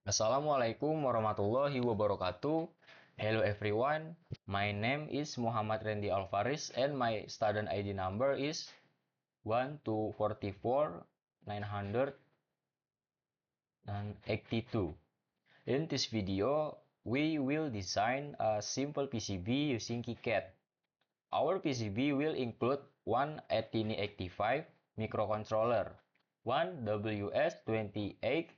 Assalamualaikum warahmatullahi wabarakatuh. Hello everyone. My name is Muhammad Randy Alvaris and my student ID number is 1244982. In this video, we will design a simple PCB using KiCad. Our PCB will include one Etini85 microcontroller, one WS28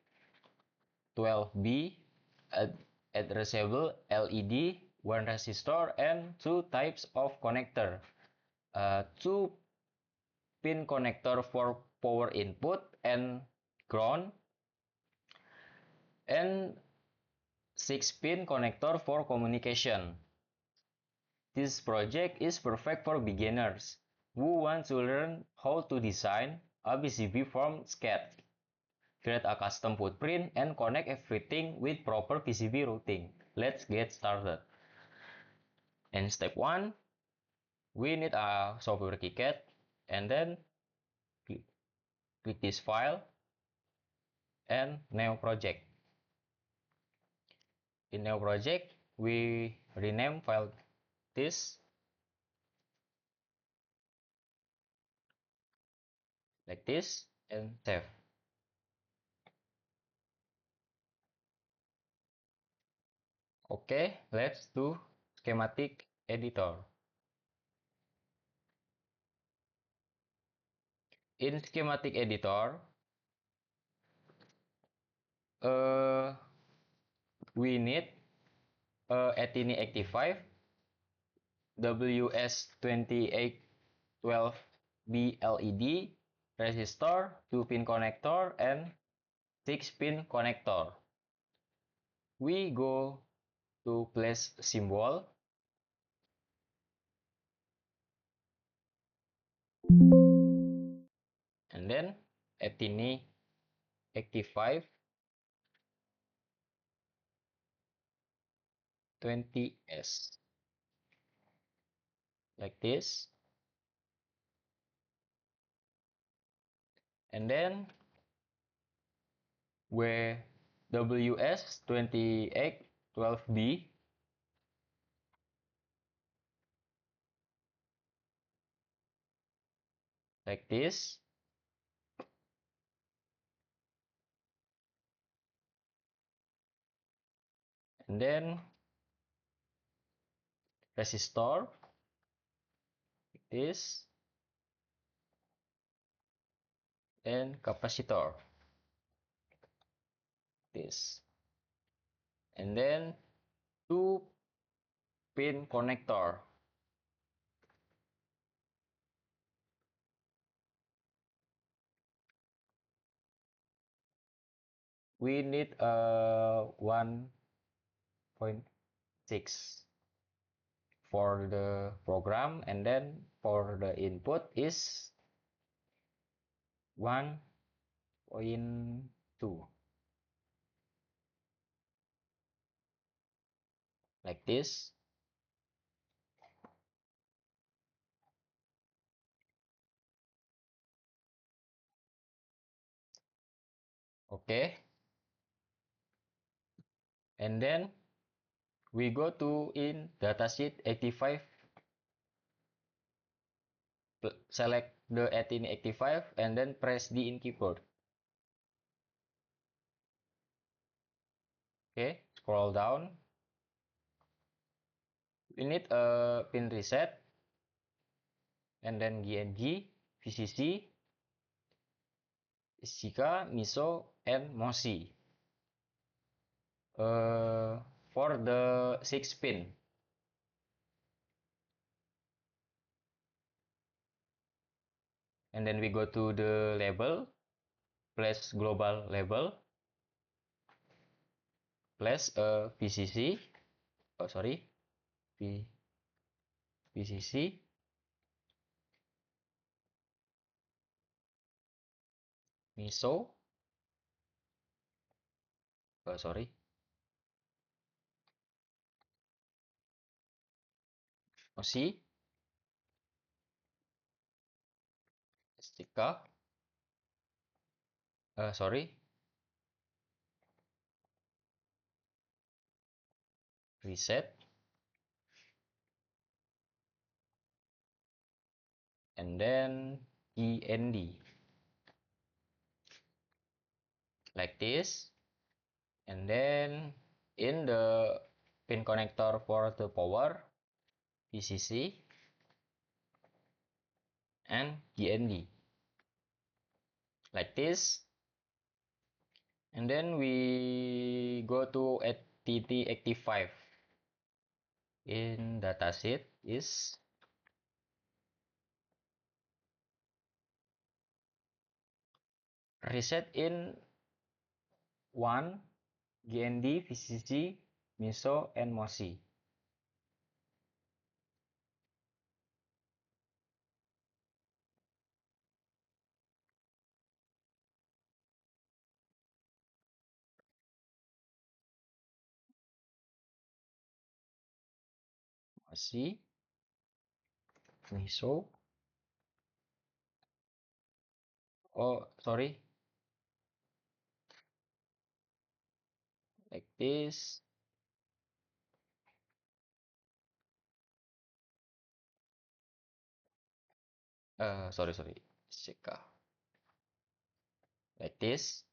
12B addressable LED, one resistor, and two types of connector. Two pin connector for power input and ground, and 6-pin connector for communication. This project is perfect for beginners who want to learn how to design a PCB from scratch, create a custom footprint, and connect everything with proper PCB routing. Let's get started. In step 1, we need a software KiCad, and then click this file and new project. In new project, we rename file this like this and save. Okay, let's do schematic editor. In schematic editor, we need Etini85 WS2812B LED, resistor, 2-pin connector, and 6-pin connector. We go to place symbol, and then Etini 85 20S like this, and then where WS2812B like this, and then resistor like this, and capacitor this, and then 2-pin connector. We need a 1.6 for the program, and then for the input is 1.2 like this. Okay, and then we go to in datasheet 85, select the 1885 and then press D in keyboard. Okay, scroll down. We need a pin reset, and then GNG, VCC, SCK, MISO, and MOSI. For the 6-pin. And then we go to the label, place global label, place VCC, VCC, MISO, MOSI, STK, reset, and then END like this. And then in the pin connector for the power, VCC and GND like this. And then we go to TT85 in datasheet is reset in 1 GND, VCC, MISO, and MOSI. MOSI, MISO. Oh, sorry, like this. Sorry, CK like this.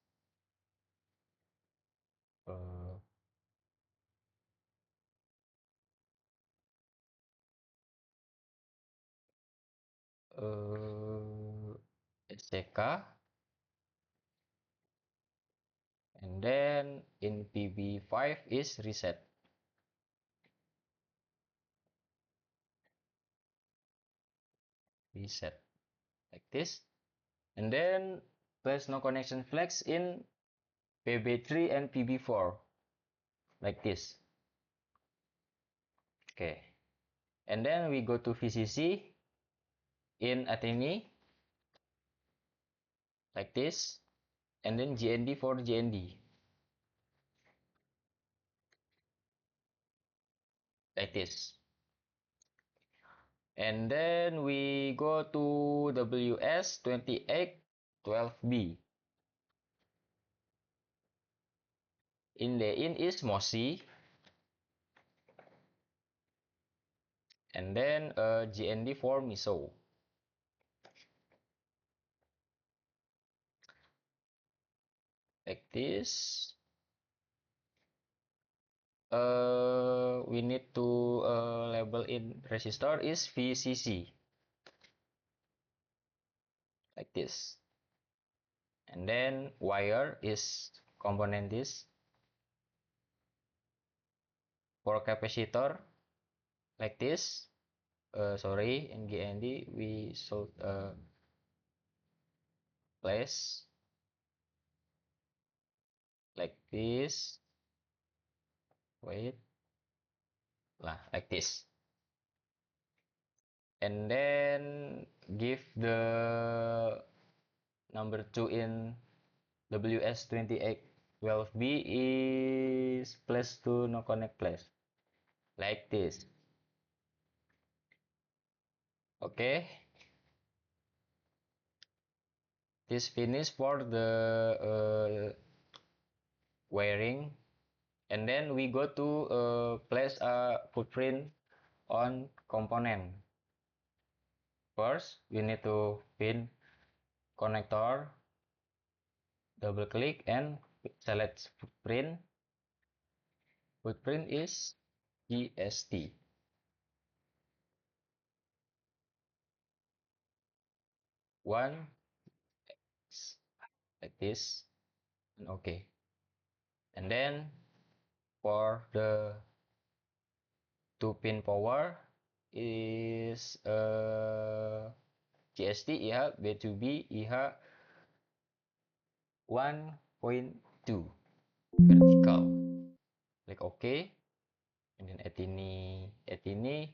Uh, SCK, and then in PB5 is reset like this. And then place no connection flags in PB3 and PB4 like this. Okay, and then we go to VCC in Athene like this, and then GND for GND like this. And then we go to WS2812B. In the in is MOSI, and then GND for MISO like this. We need to label in resistor is VCC like this. And then wire is component this. For capacitor like this. Sorry, in GND we should place like this. Wait lah, like this. And then give the number 2 in WS2812B is place to no connect place like this. Okay, this finish for the wiring, and then we go to place a footprint on component. First, we need to pin connector, double click and select footprint. Footprint is GST. One like this, and okay. And then for the 2-pin power is GST IH B2B IH 1.2 vertical. Click OK. And then Ethini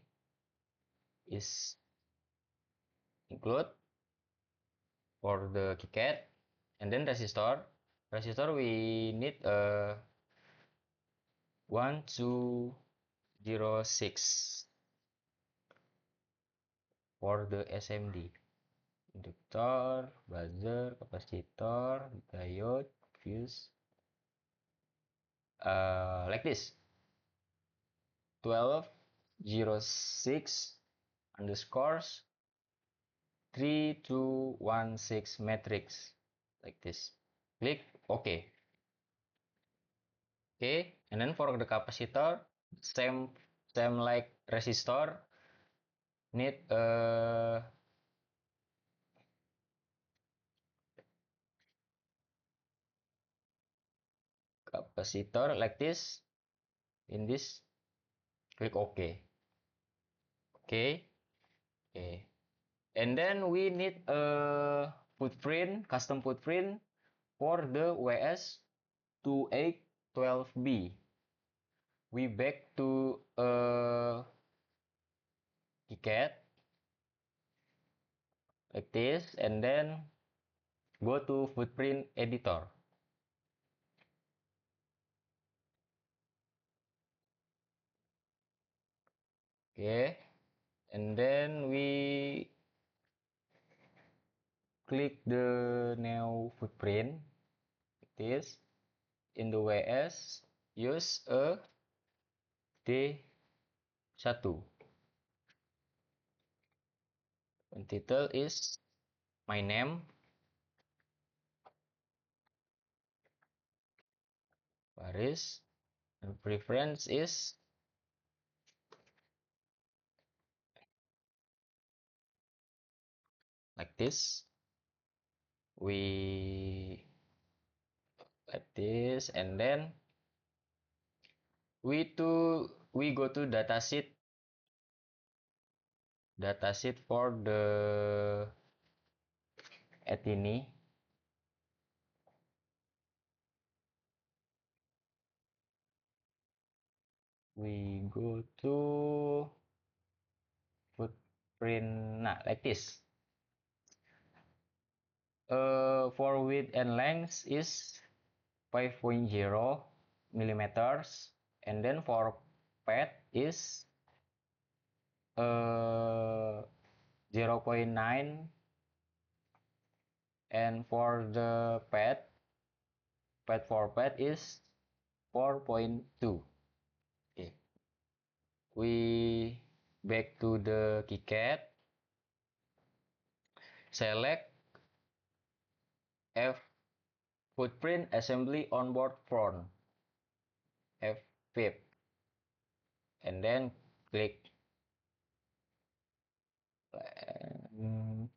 is include for the KiCad. And then resistor. Resistor we need 1206 for the SMD. Inductor, buzzer, kapasitor, diode, fuse, like this. 1206 underscores 3216 matrix, like this. Click OK. Okay, and then for the capacitor, same like resistor, need a capacitor like this. In this, click OK. Okay, okay. And then we need a footprint, custom footprint for the WS2812B. We back to KiCad like this, and then go to footprint editor. Okay, and then we click the new footprint like this. In the WS, use a D1. And title is my name. Baris. And preference is like this. We like this, and then we go to datasheet for the Ethini. We go to footprint, nah, like this. For width and length is 5.0 millimeters, and then for pad is 0.9, and for the pad for pad is 4.2. Okay, we back to the KiCad, select F footprint assembly onboard front, F5, and then click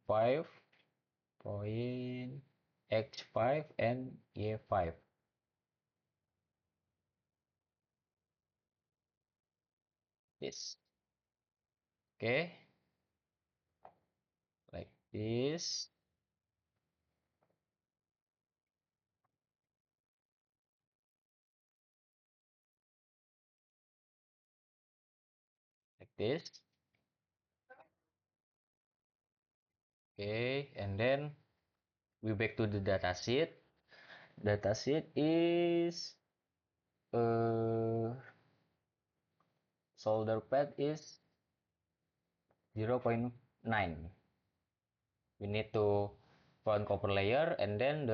5.x5 and y5. This. Okay, like this. Like this. Okay, and then we back to the datasheet. Datasheet is solder pad is 0.9. We need to front copper layer, and then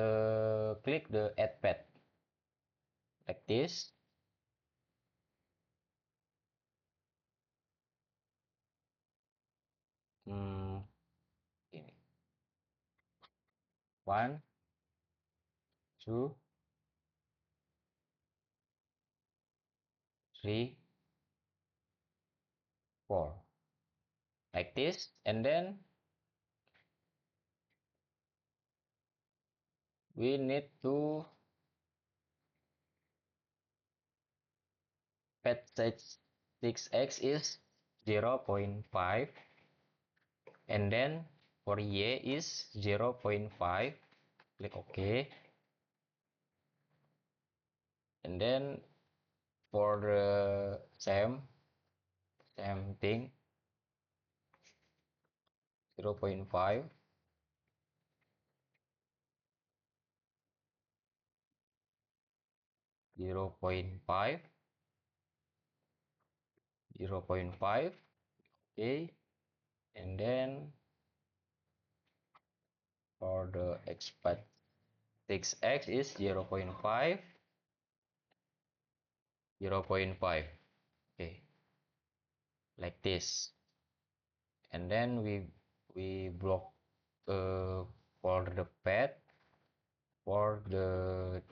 click the add pad like this. Ini 1, 2, 3, 4, like this, and then we need to pad size 6x is 0.5, and then for y is 0.5. Click OK, and then for the same thing, 0.5, 0.5, 0.5. Okay, and then for the expert 6x is 0.5, 0.5. Okay, like this. And then we block uh, for the path for the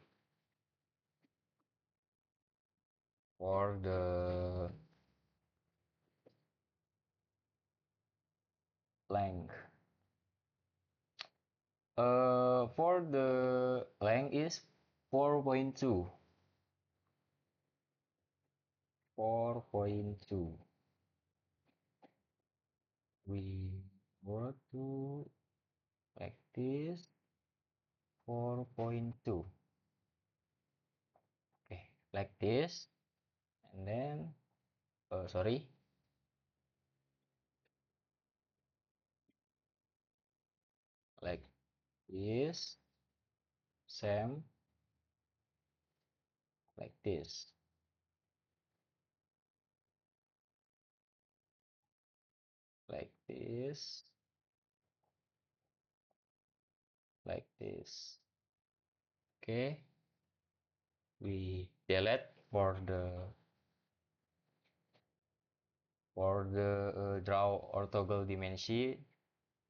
length. For the length is 4.2. 4.2. We go to like this. 4.2. Okay, like this. And then, sorry, like this. Same, like this. Like this. Like this. Okay, we delete for the draw orthogonal dimension,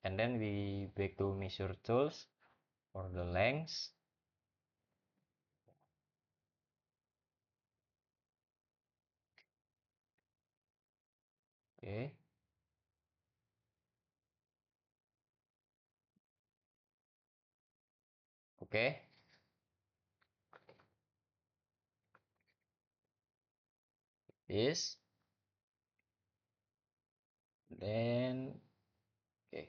and then we back to measure tools for the length. Okay, okay, this, then okay,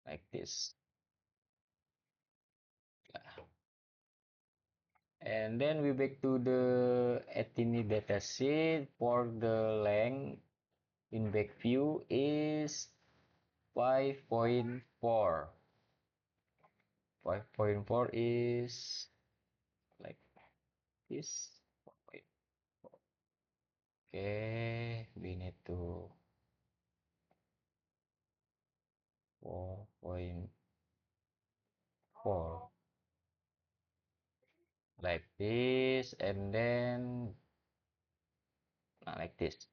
like this. And then we back to the Ethini datasheet for the length in back view is 5.4. 5.4 is like this. Okay, we need to 4.4 like this, and then like this.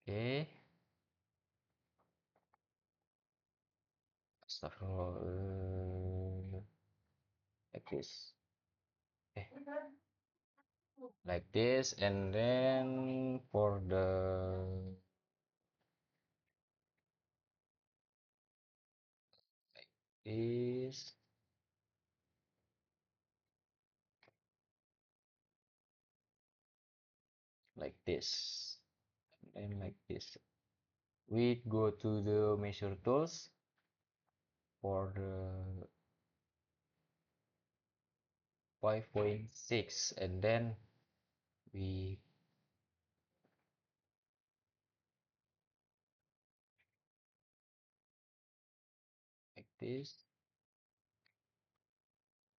Okay, astagfirullah, like this. Okay, like this, and then for the this, like this, and then like this. We go to the measure tools for the 5.6, and then we like this.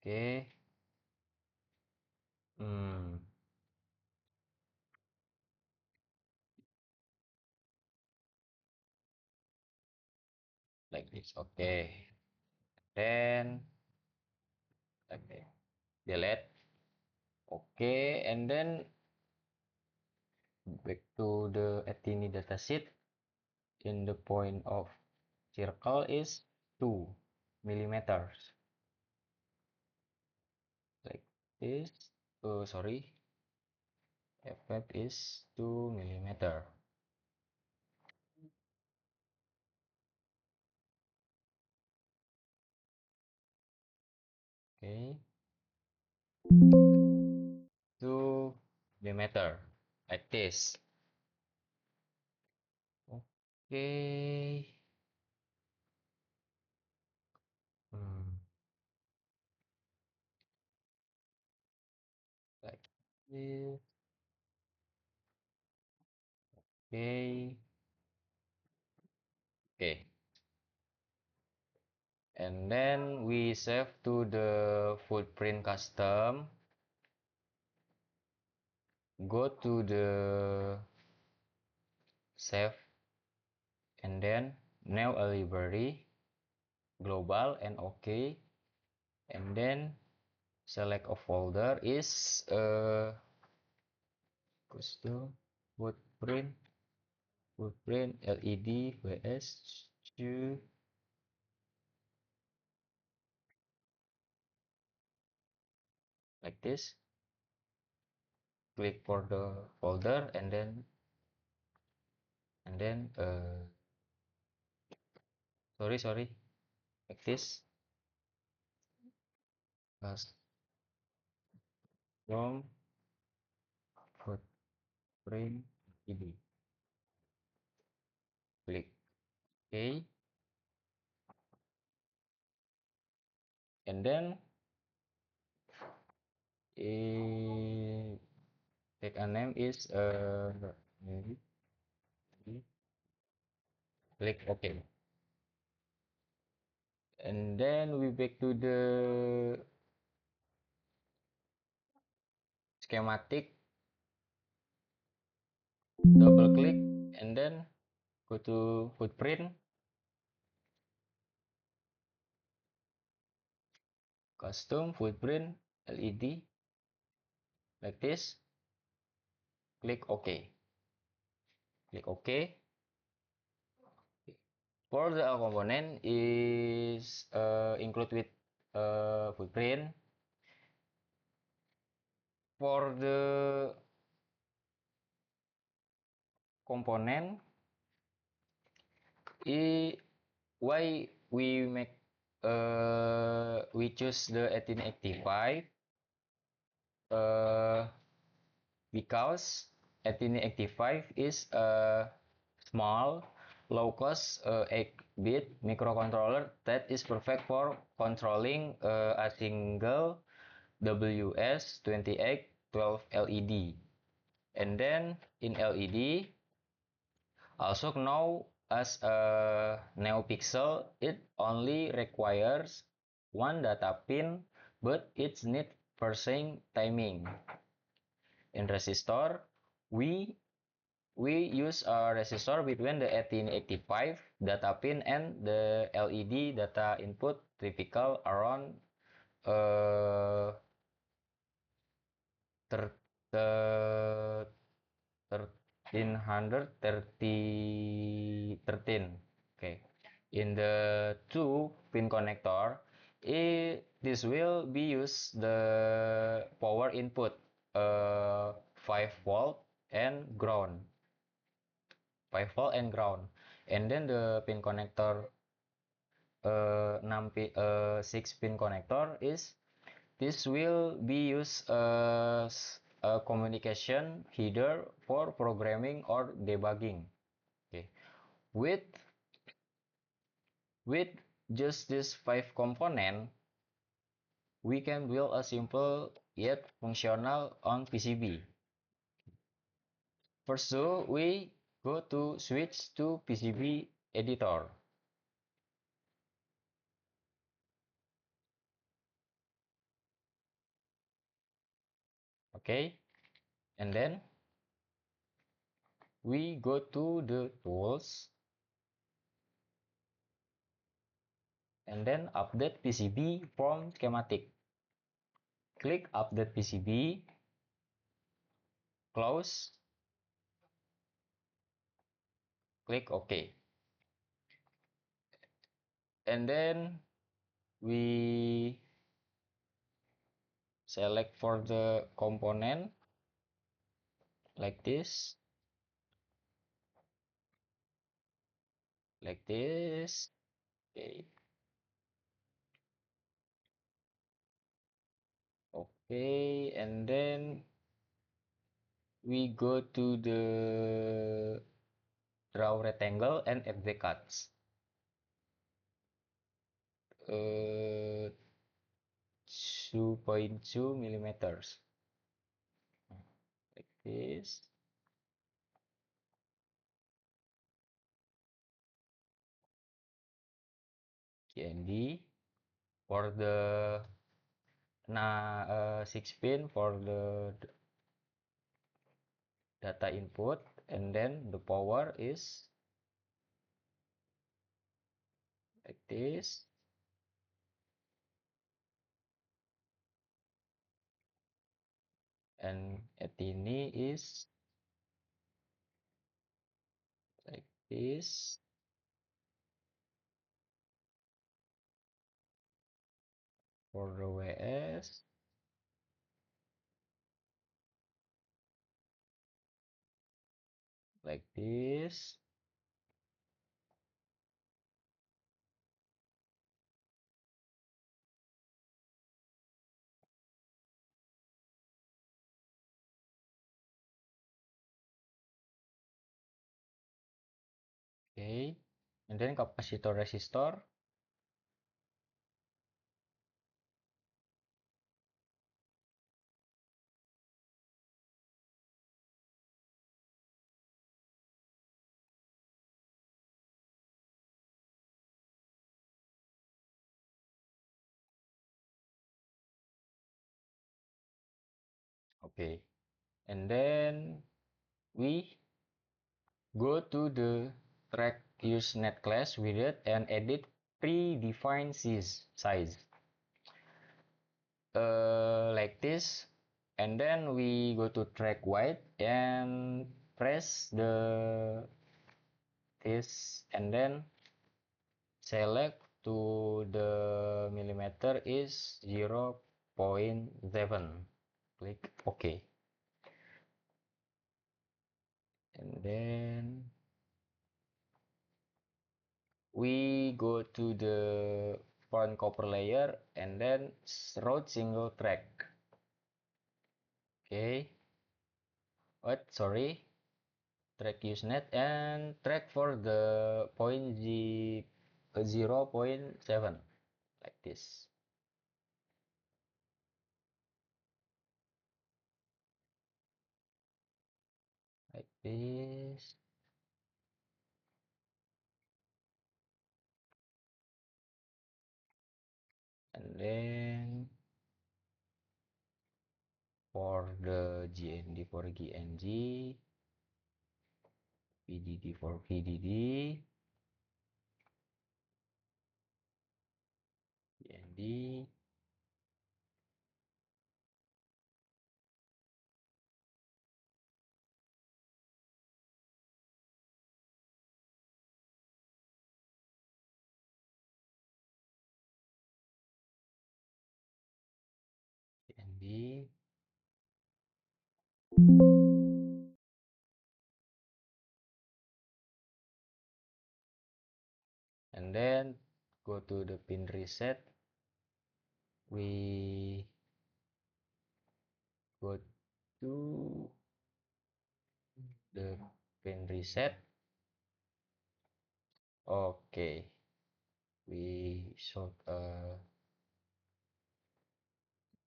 Okay. Hmm. Like this. Okay. Then okay. Delete. Okay. And then back to the Ethini datasheet. In the point of circle is 2 millimeters. Like this. Oh, sorry. FF is 2 millimeter. Okay. 2 millimeter. Like this. Okay. Hmm. Like this. Okay. Okay. And then we save to the footprint custom. Go to the save, and then new a library global and okay. and then select a folder is custom footprint LED vs 2 like this. Click for the folder and then sorry like this, custom footprint LED. Click OK, and then take a name is maybe click OK, and then we back to the schematic, double click and then go to footprint, custom footprint LED like this. Click OK. Click OK. For the component is include with footprint. For the component, why we make we choose the 1885 because 1885 is a small low-cost 8-bit microcontroller that is perfect for controlling a single WS2812 LED. And then in LED, also known as a NeoPixel, it only requires one data pin, but it needs parsing timing. In resistor, we use a resistor between the 1885 data pin and the LED data input, typical around uh, 1313. Okay, in the 2-pin connector, this will be used the power input 5 volt and ground, 5 volt and ground, and then the pin connector 6-pin connector is this will be used as a communication header for programming or debugging. Okay, with with just this 5 component, we can build a simple yet functional on PCB. First, so we go to switch to PCB editor. Okay, and then we go to the tools and then update PCB from schematic. Click update PCB, close, click OK. And then we select for the component like this, like this. Okay. Okay, and then we go to the draw rectangle and add the cuts. 2.2 millimeters like this. Candy for the 6 pin for the data input, and then the power is like this. and Ethini is like this. For the WS, like this. Okay, and then capacitor resistor. Okay, and then we go to the track Usenet class with it and edit predefined size like this, and then we go to track white and press the this, and then select to the millimeter is 0.7. Click OK, and then we go to the front copper layer and then route single track. Okay, what, sorry, track usenet and track for the point 0.7 like this, like this, and then for the GND for GNG, VDD for VDD, GND, GND, and then go to the pin reset. We go to the pin reset. Okay, we show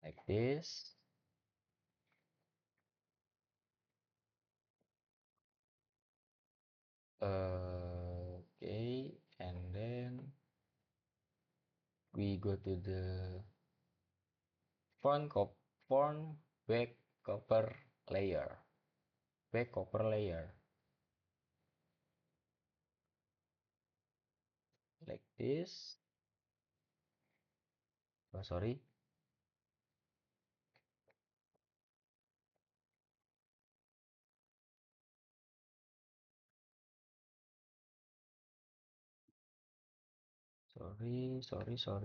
like this. Okay, and then we go to the front back copper layer, like this. Oh, sorry,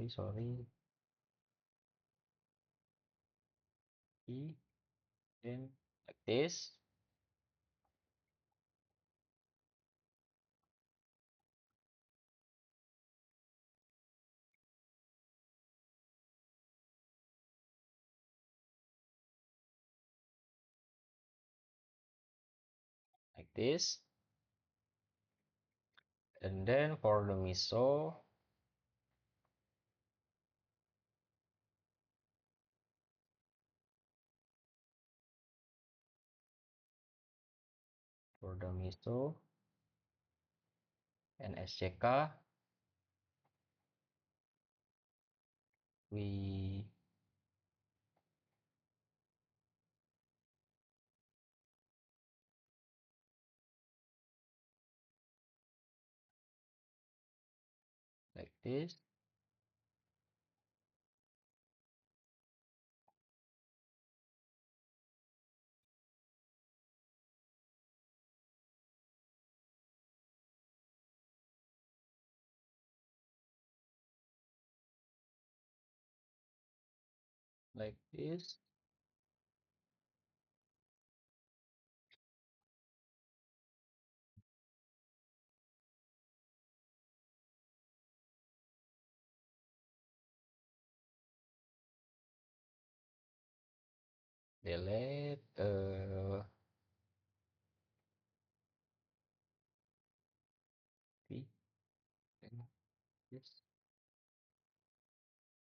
sorry. Then like this. Like this, and then for the miso, and SCK, we like this, like this. Delete P, then this.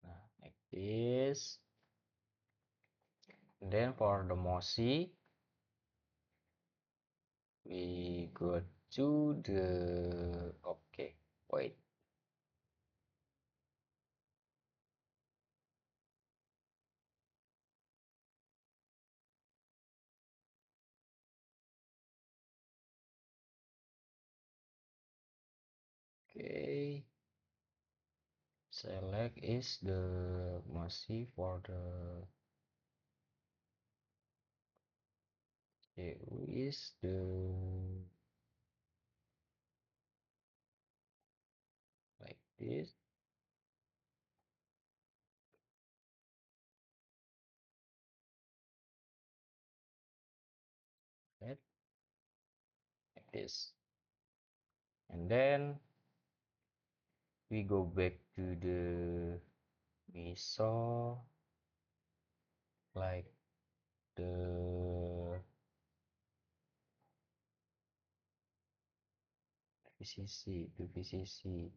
Nah, like this. Then for the mosi, we go to the okay. Wait. Okay. Select is the mosi for the EU is the like this. Right? Like this. And then we go back to the miso like the VCC to VCC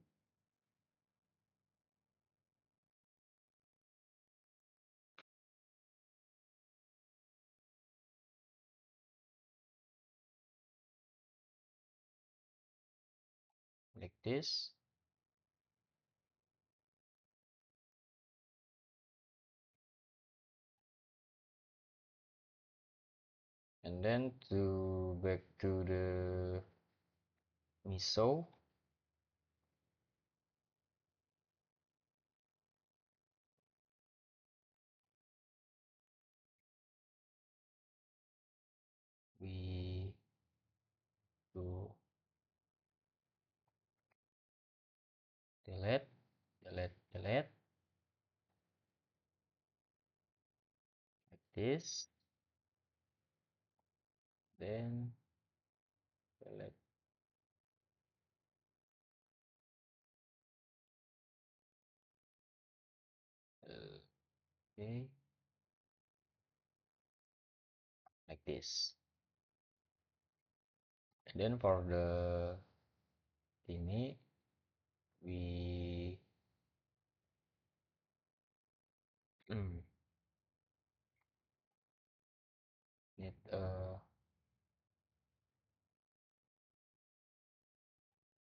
like this. And then to back to the miso, we do delete, delete, delete like this. Then delete. Okay, like this. And then for the ini we need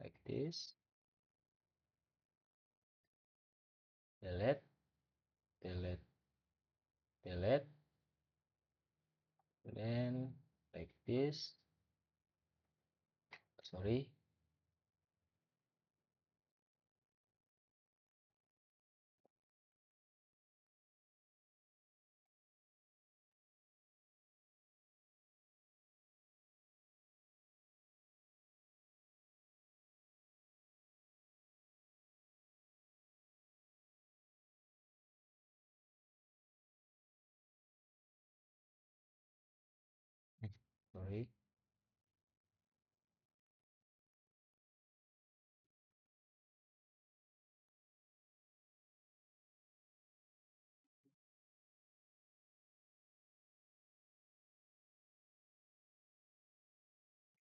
like this. Delete, delete, delete. Then like this. Sorry. Sorry.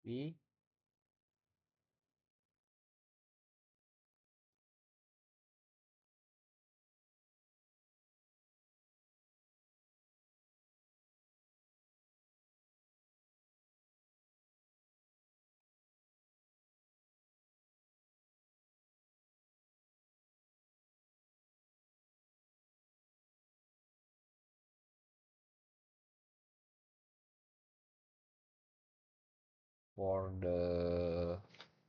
We for the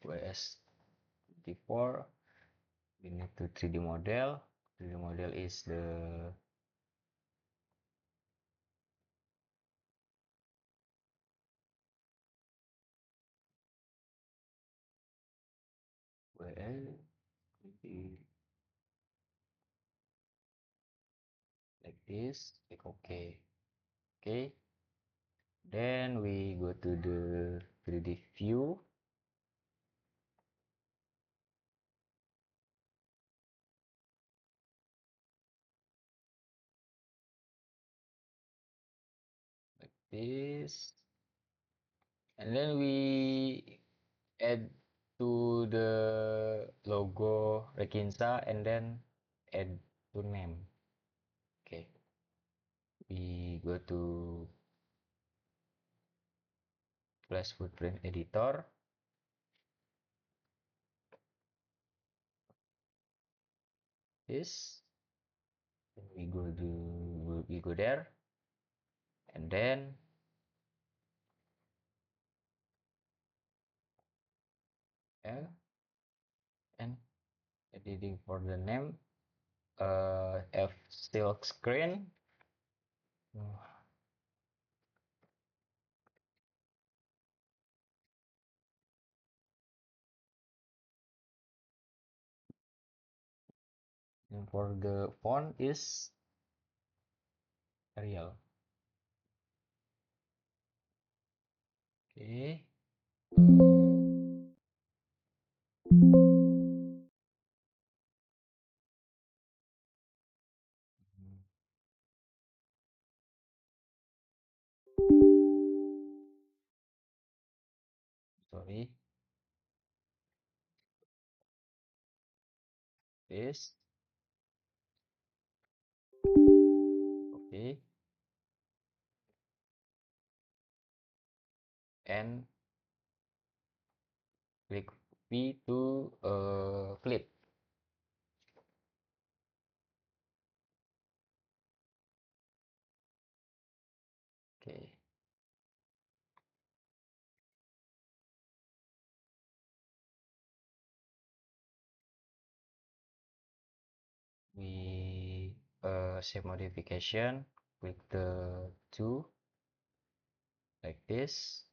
WS54 we need to 3D model. 3D model is the WL like this, click OK. Okay, then we go to the 3D view. Like this, and then we add to the logo Rekinsa and then add to name. Okay, we go to Flash Footprint Editor. This, then we go there, and then and editing for the name, F silk screen. And for the font is Arial. Okay. Sorry. This. Okay. And click P to flip. Okay. We save modification. Click the two like this.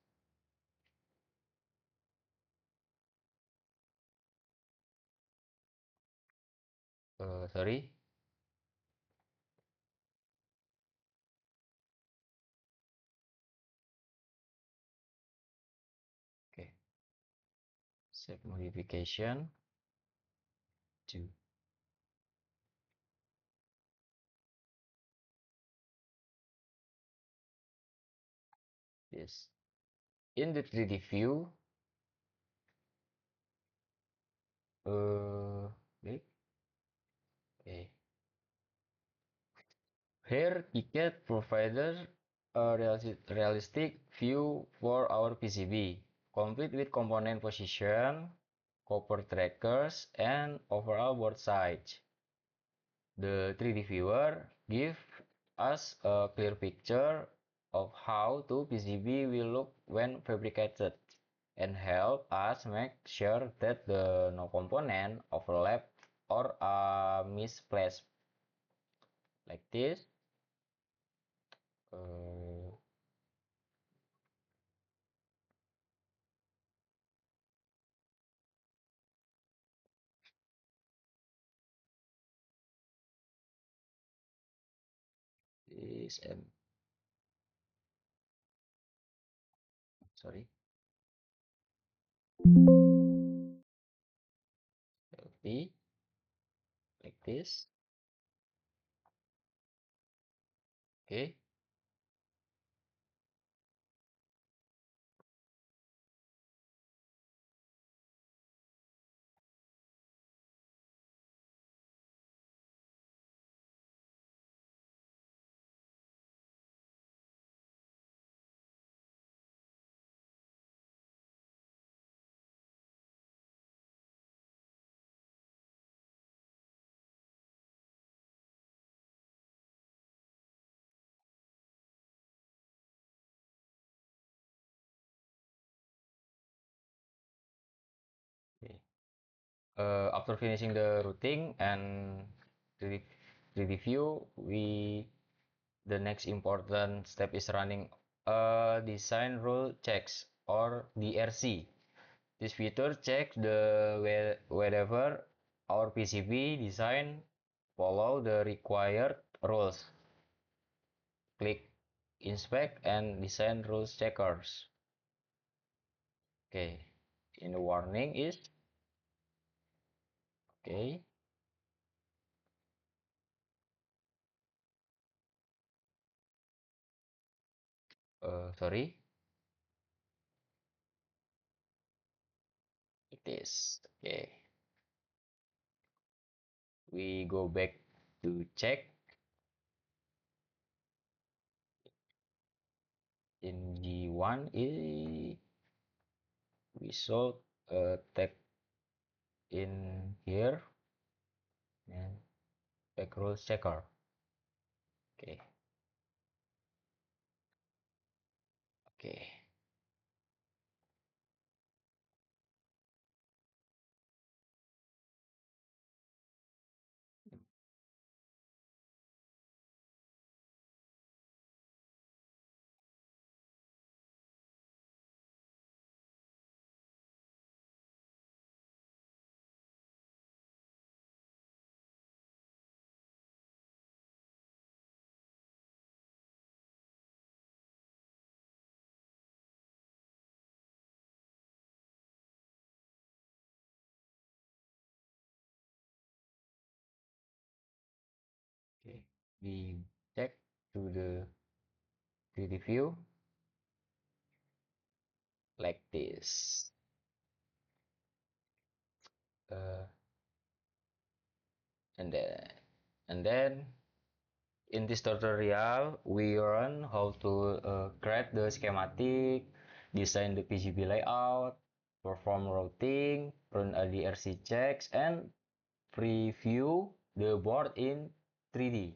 Sorry. Okay. Save modification. Two. Yes. In the 3D view, click. Okay. Here, Ticket provided a realistic view for our PCB, complete with component position, copper trackers, and overall board size. The 3D viewer gives us a clear picture of how the PCB will look when fabricated and help us make sure that the no component overlap or are misplaced like this. Uh, this and sorry, LP like this. Okay, okay. After finishing the routing and the, the review, the next important step is running a design rule checks or DRC. This feature checks whether our PCB design follow the required rules. Click inspect and design rules checkers. Okay, in the warning is okay. Sorry, it is okay. We go back to check in G1. We saw a tag in here and tag rules checker. Okay, okay. Okay, we check to the view like this. Uh, and then and then in this tutorial we learn how to create the schematic, design the PCB layout, perform routing, run ADRC checks, and preview the board in 3D.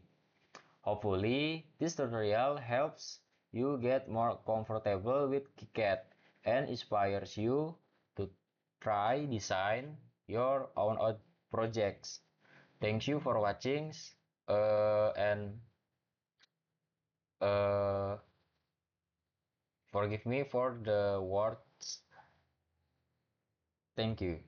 Hopefully, this tutorial helps you get more comfortable with KiCad and inspires you to try design your own projects. Thank you for watching and uh, forgive me for the words. Thank you.